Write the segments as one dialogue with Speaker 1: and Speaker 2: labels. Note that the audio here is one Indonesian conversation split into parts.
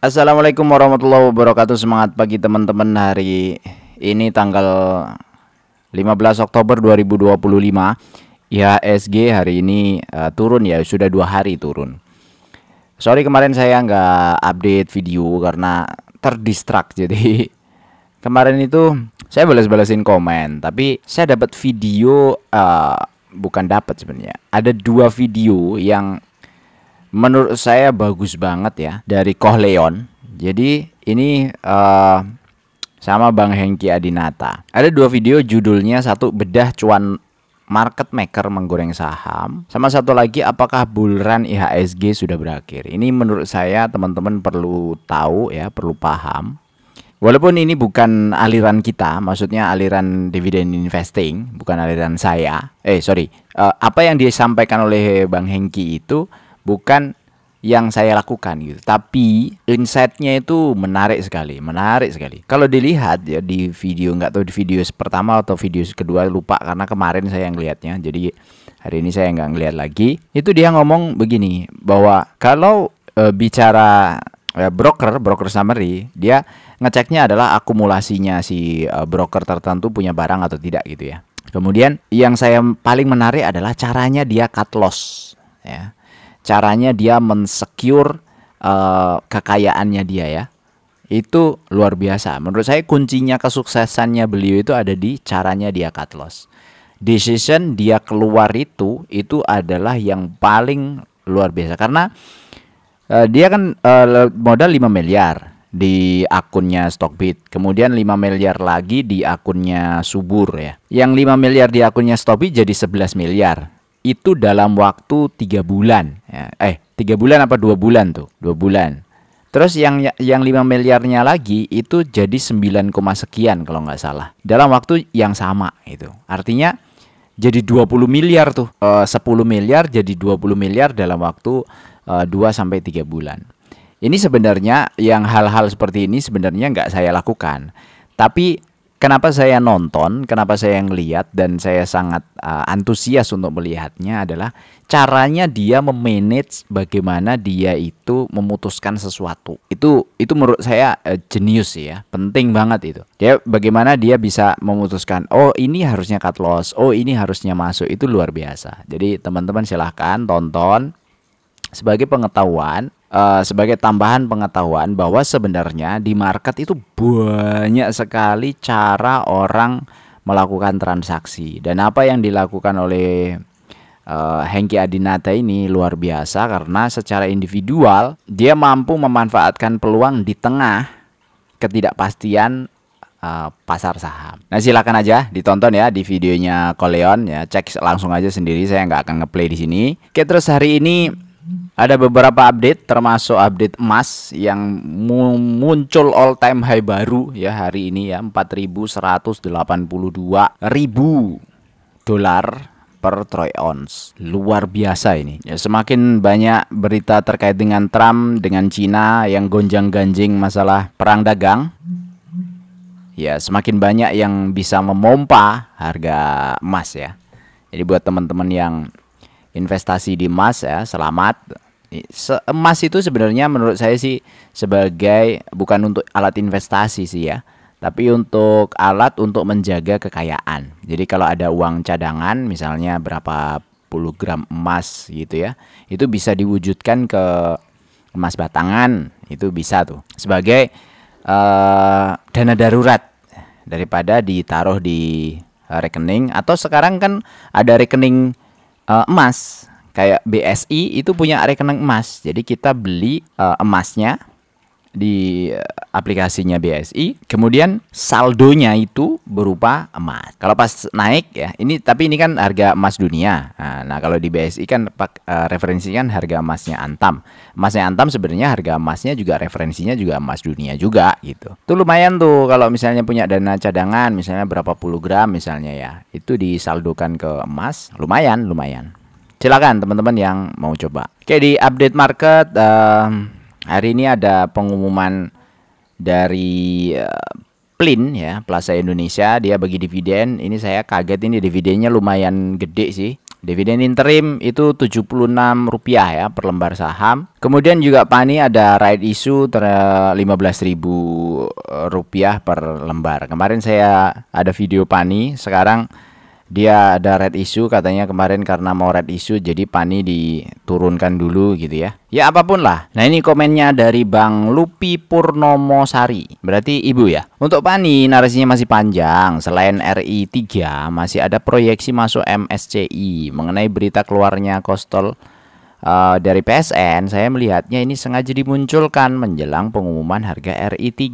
Speaker 1: Assalamualaikum warahmatullahi wabarakatuh. Semangat pagi teman-teman. Hari ini tanggal 15 Oktober 2025. IHSG hari ini turun ya, sudah 2 hari turun. Sorry kemarin saya nggak update video karena terdistract. Jadi kemarin itu saya balas-balasin komen, tapi saya dapat video, bukan dapat sebenarnya. Ada 2 video yang menurut saya bagus banget ya, dari Kohleon. Jadi ini sama Bang Hengki Adinata. Ada 2 video, judulnya satu bedah cuan market maker menggoreng saham, sama satu lagi apakah bull run IHSG sudah berakhir. Ini menurut saya teman-teman perlu tahu ya, perlu paham. Walaupun ini bukan aliran kita, maksudnya aliran dividend investing, bukan aliran saya. Apa yang disampaikan oleh Bang Hengki itu bukan yang saya lakukan gitu, tapi insight-nya itu menarik sekali. Kalau dilihat ya di video, nggak tahu di video pertama atau video kedua, lupa karena kemarin saya yang lihatnya, jadi hari ini saya nggak ngeliat lagi. Itu dia ngomong begini, bahwa kalau bicara broker summary, dia ngeceknya adalah akumulasinya si broker tertentu punya barang atau tidak gitu ya. Kemudian yang saya paling menarik adalah caranya dia cut loss ya. Caranya dia mensecure kekayaannya dia ya. Itu luar biasa. Menurut saya kuncinya kesuksesannya beliau itu ada di caranya dia cut loss. Decision dia keluar itu adalah yang paling luar biasa. Karena dia kan modal 5 miliar di akunnya Stockbit. Kemudian 5 miliar lagi di akunnya Subur ya. Yang 5 miliar di akunnya Stockbit jadi 11 miliar. Itu dalam waktu 3 bulan ya. 3 bulan apa 2 bulan tuh? 2 bulan. Terus yang 5 miliarnya lagi itu jadi 9, sekian kalau nggak salah, dalam waktu yang sama itu. Artinya jadi 20 miliar tuh. 10 miliar jadi 20 miliar dalam waktu 2 sampai 3 bulan. Ini sebenarnya yang hal-hal seperti ini sebenarnya nggak saya lakukan. Tapi kenapa saya nonton, kenapa saya ngelihat dan saya sangat antusias untuk melihatnya adalah caranya dia memanage, bagaimana dia itu memutuskan sesuatu. Itu menurut saya jenius ya, penting banget itu. Dia bagaimana dia bisa memutuskan, oh ini harusnya cut loss, oh ini harusnya masuk, itu luar biasa. Jadi teman-teman silahkan tonton sebagai pengetahuan. Sebagai tambahan pengetahuan bahwa sebenarnya di market itu banyak sekali cara orang melakukan transaksi, dan apa yang dilakukan oleh Hengki Adinata ini luar biasa karena secara individual dia mampu memanfaatkan peluang di tengah ketidakpastian pasar saham. Nah silakan aja ditonton ya di videonya Kohleon ya, cek langsung aja sendiri, saya nggak akan ngeplay di sini. Oke, terus hari ini ada beberapa update, termasuk update emas yang muncul all time high baru ya hari ini ya, 4.182 ribu dolar per troy ounce. Luar biasa ini. Ya, semakin banyak berita terkait dengan Trump, dengan Cina yang gonjang-ganjing masalah perang dagang, ya semakin banyak yang bisa memompa harga emas ya. Jadi buat teman-teman yang investasi di emas ya, selamat. Emas itu sebenarnya menurut saya sih sebagai bukan untuk alat investasi sih ya, tapi untuk alat untuk menjaga kekayaan. Jadi kalau ada uang cadangan misalnya berapa puluh gram emas gitu ya, itu bisa diwujudkan ke emas batangan, itu bisa tuh sebagai dana darurat daripada ditaruh di rekening. Atau sekarang kan ada rekening emas, kayak BSI itu punya rekening emas. Jadi kita beli emasnya di aplikasinya BSI, kemudian saldonya itu berupa emas. Kalau pas naik ya, tapi ini kan harga emas dunia. Nah kalau di BSI kan referensinya kan harga emasnya Antam. Emasnya Antam sebenarnya harga emasnya juga referensinya juga emas dunia juga gitu. Itu lumayan tuh kalau misalnya punya dana cadangan misalnya berapa puluh gram misalnya ya, itu disaldokan ke emas, lumayan. Silakan teman-teman yang mau coba. Oke, di update market hari ini ada pengumuman dari Plin ya, Plaza Indonesia, dia bagi dividen. Ini saya kaget, ini dividennya lumayan gede sih. Dividen interim itu Rp76 ya per lembar saham. Kemudian juga PANI ada right issue Rp15.000 per lembar. Kemarin saya ada video PANI, sekarang dia ada red issue katanya kemarin karena mau red issue jadi PANI diturunkan dulu gitu ya. Ya apapun lah. Nah ini komennya dari Bang Lupi Purnomosari. Berarti ibu ya. Untuk PANI narasinya masih panjang. Selain RI3 masih ada proyeksi masuk MSCI. Mengenai berita keluarnya Kostol dari PSN, saya melihatnya ini sengaja dimunculkan menjelang pengumuman harga RI3.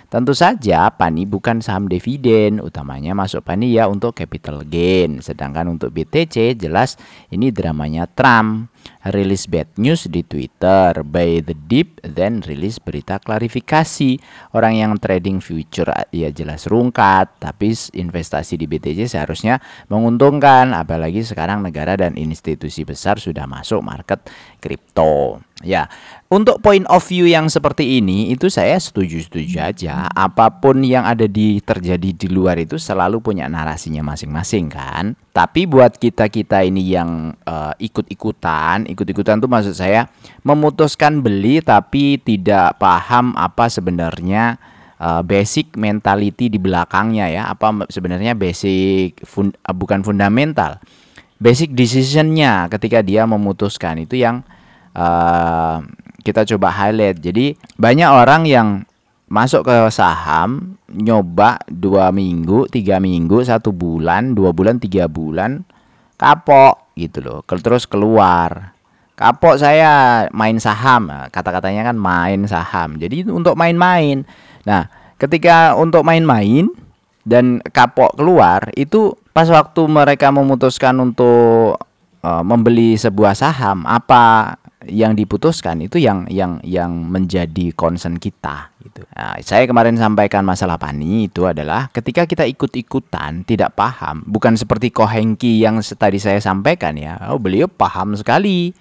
Speaker 1: Tentu saja PANI bukan saham dividen, utamanya masuk PANI ya untuk capital gain. Sedangkan untuk BTC jelas ini dramanya Trump. Rilis bad news di Twitter, buy the dip, then rilis berita klarifikasi. Orang yang trading future ya jelas rungkat, tapi investasi di BTC seharusnya menguntungkan. Apalagi sekarang negara dan institusi besar sudah masuk market kripto. Ya, untuk point of view yang seperti ini itu saya setuju-setuju aja. Apapun yang ada terjadi di luar itu selalu punya narasinya masing-masing kan. Tapi buat kita-kita ini yang ikut-ikutan tuh maksud saya memutuskan beli tapi tidak paham apa sebenarnya basic mentality di belakangnya ya. Apa sebenarnya bukan fundamental. Basic decisionnya ketika dia memutuskan itu yang kita coba highlight. Jadi banyak orang yang masuk ke saham nyoba 2 minggu, 3 minggu, 1 bulan, 2 bulan, 3 bulan kapok gitu loh. Terus keluar. Kapok saya main saham. Kata-katanya kan main saham. Jadi untuk main-main. Nah, ketika untuk main-main dan kapok keluar itu pas waktu mereka memutuskan untuk membeli sebuah saham, apa yang diputuskan itu yang menjadi concern kita gitu. Nah, saya kemarin sampaikan masalah PANI itu adalah ketika kita ikut-ikutan tidak paham, bukan seperti Ko Hengki yang tadi saya sampaikan ya. Oh, beliau paham sekali.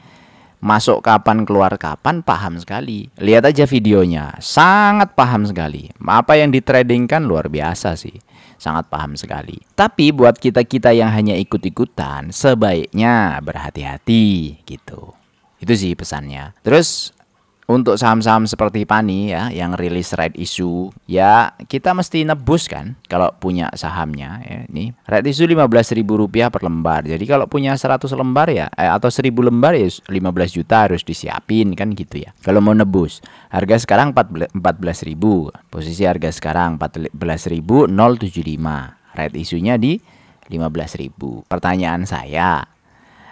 Speaker 1: Masuk kapan keluar kapan paham sekali. Lihat aja videonya, sangat paham sekali. Apa yang ditradingkan luar biasa sih. Sangat paham sekali. Tapi buat kita-kita yang hanya ikut-ikutan sebaiknya berhati-hati gitu. Itu sih pesannya. Terus untuk saham-saham seperti PANI ya yang rilis right issue ya kita mesti nebus kan kalau punya sahamnya ya. Ini right issue Rp15.000 per lembar. Jadi kalau punya 100 lembar ya atau 1000 lembar ya 15 juta harus disiapin kan gitu ya. Kalau mau nebus. Harga sekarang 14.000. Posisi harga sekarang 14.075. Right issue-nya di 15.000. Pertanyaan saya,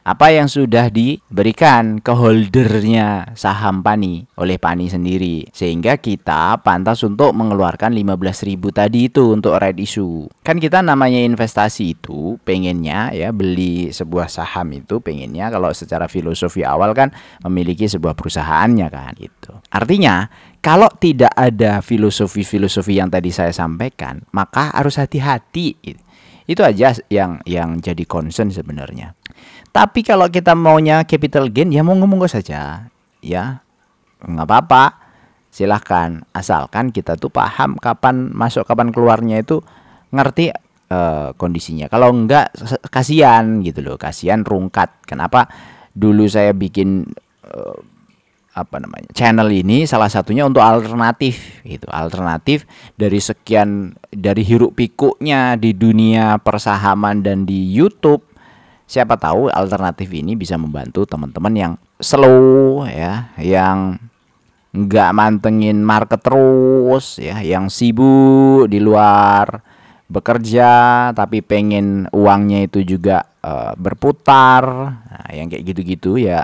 Speaker 1: apa yang sudah diberikan ke holdernya saham PANI oleh PANI sendiri sehingga kita pantas untuk mengeluarkan 15.000 tadi itu untuk right issue. Kan kita namanya investasi itu pengennya ya beli sebuah saham itu pengennya kalau secara filosofi awal kan memiliki sebuah perusahaannya kan gitu. Artinya kalau tidak ada filosofi-filosofi yang tadi saya sampaikan maka harus hati-hati. Itu aja yang jadi concern sebenarnya. Tapi kalau kita maunya capital gain ya monggo saja ya nggak apa-apa, silahkan asalkan kita tuh paham kapan masuk kapan keluarnya itu ngerti kondisinya. Kalau enggak kasihan gitu loh, kasihan rungkat. Kenapa dulu saya bikin channel ini salah satunya untuk alternatif gitu, alternatif dari sekian dari hiruk pikuknya di dunia persahaman dan di YouTube. Siapa tahu alternatif ini bisa membantu teman-teman yang slow ya, yang nggak mantengin market terus ya, yang sibuk di luar bekerja tapi pengen uangnya itu juga berputar. Nah, yang kayak gitu-gitu ya.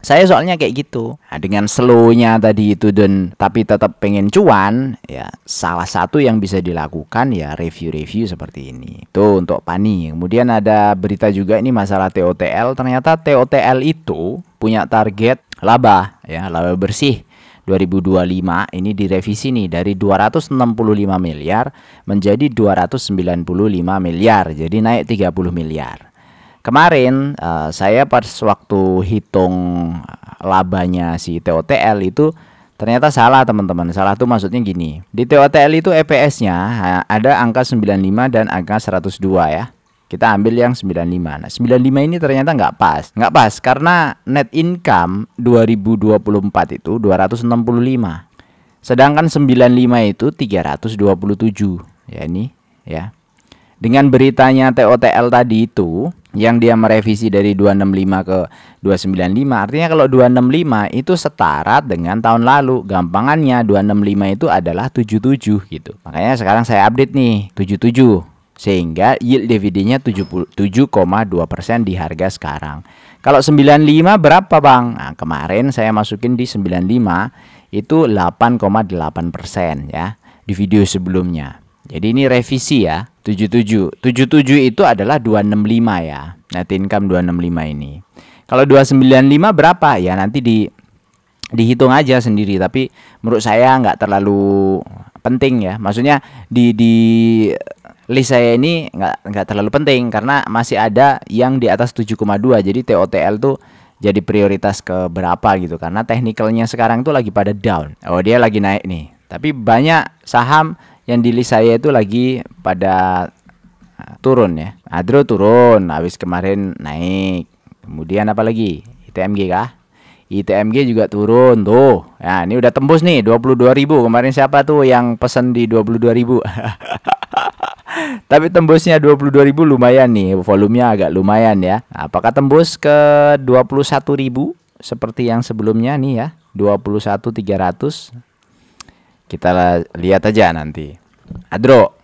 Speaker 1: Saya soalnya kayak gitu. Nah, dengan slow-nya tadi itu dan tapi tetap pengen cuan, ya salah satu yang bisa dilakukan ya review-review seperti ini. Itu untuk PANI. Kemudian ada berita juga ini masalah TOTL. Ternyata TOTL itu punya target laba ya, laba bersih 2025 ini direvisi nih dari 265 miliar menjadi 295 miliar. Jadi naik 30 miliar. Kemarin saya pas waktu hitung labanya si TOTL itu ternyata salah teman-teman. Salah tuh maksudnya gini. Di TOTL itu EPS-nya ada angka 95 dan angka 102 ya. Kita ambil yang 95. Nah, 95 ini ternyata nggak pas. Nggak pas karena net income 2024 itu 265. Sedangkan 95 itu 327. Ya ini ya. Dengan beritanya TOTL tadi itu yang dia merevisi dari 265 ke 295, artinya kalau 265 itu setara dengan tahun lalu. Gampangannya 265 itu adalah 77 gitu. Makanya sekarang saya update nih 77. Sehingga yield dividennya 7,2% di harga sekarang. Kalau 95 berapa Bang? Nah, kemarin saya masukin di 95 itu 8,8% ya di video sebelumnya. Jadi ini revisi ya, 77. 77 itu adalah 265 ya. Net income 265 ini. Kalau 295 berapa? Ya nanti dihitung aja sendiri, tapi menurut saya nggak terlalu penting ya. Maksudnya di list saya ini nggak terlalu penting karena masih ada yang di atas 7,2. Jadi TOTL tuh jadi prioritas ke berapa gitu, karena teknikalnya sekarang tuh lagi pada down. Oh, dia lagi naik nih. Tapi banyak saham yang di list saya itu lagi pada turun ya. Adro turun, habis kemarin naik. Kemudian apa lagi? ITMG kah? ITMG juga turun tuh. Nah, ini udah tembus nih 22.000. Kemarin siapa tuh yang pesen di 22.000? Tapi tembusnya 22.000 lumayan nih, volumenya agak lumayan ya. Apakah tembus ke 21.000 seperti yang sebelumnya nih ya? 21.300. Kita lihat aja nanti. Adro,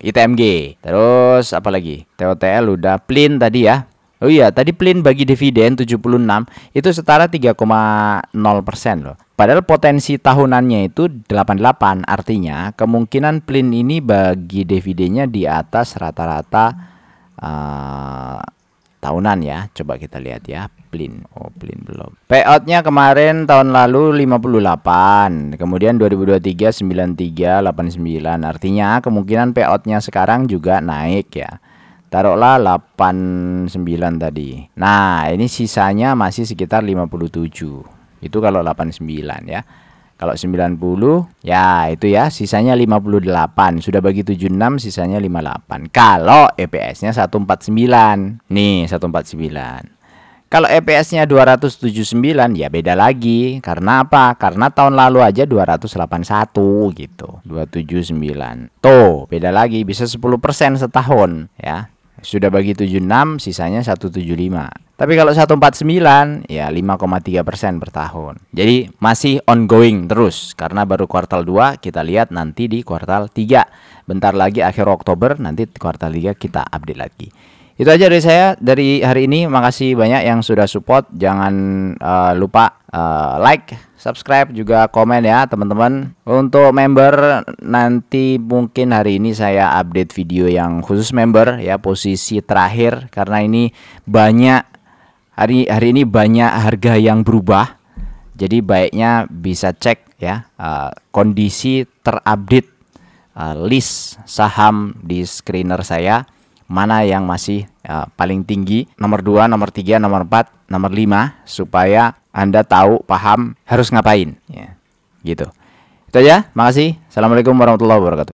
Speaker 1: ITMG. Terus apa lagi? TOTL udah, Plin tadi ya. Oh iya, tadi Plin bagi dividen 76 itu setara 3,0% loh. Padahal potensi tahunannya itu 88, artinya kemungkinan Plin ini bagi dividennya di atas rata-rata tahunan ya. Coba kita lihat ya, Plin. Oh, Plin belum. Payoutnya kemarin tahun lalu 58, kemudian 2023 93, 89. Artinya kemungkinan payoutnya sekarang juga naik ya. Taruhlah 89 tadi. Nah, ini sisanya masih sekitar 57. Itu kalau 89 ya. Kalau 90 ya itu ya, sisanya 58. Sudah bagi 76, sisanya 58. Kalau EPS-nya 149. Nih, 149. Kalau EPS-nya 279 ya beda lagi. Karena apa? Karena tahun lalu aja 281 gitu. 279. Tuh, beda lagi, bisa 10% setahun ya. Sudah bagi 76, sisanya 175. Tapi kalau 149 ya 5,3% per tahun. Jadi masih ongoing terus karena baru kuartal 2, kita lihat nanti di kuartal 3. Bentar lagi akhir Oktober, nanti kuartal 3 kita update lagi. Itu aja dari saya dari hari ini. Makasih banyak yang sudah support. Jangan lupa like, subscribe, juga komen ya teman-teman. Untuk member nanti mungkin hari ini saya update video yang khusus member ya, posisi terakhir, karena ini banyak hari ini banyak harga yang berubah. Jadi baiknya bisa cek ya kondisi terupdate list saham di screener saya. Mana yang masih paling tinggi, nomor 2, nomor 3, nomor 4, nomor 5, supaya Anda tahu, paham harus ngapain ya. Gitu. Itu aja, makasih. Assalamualaikum warahmatullahi wabarakatuh.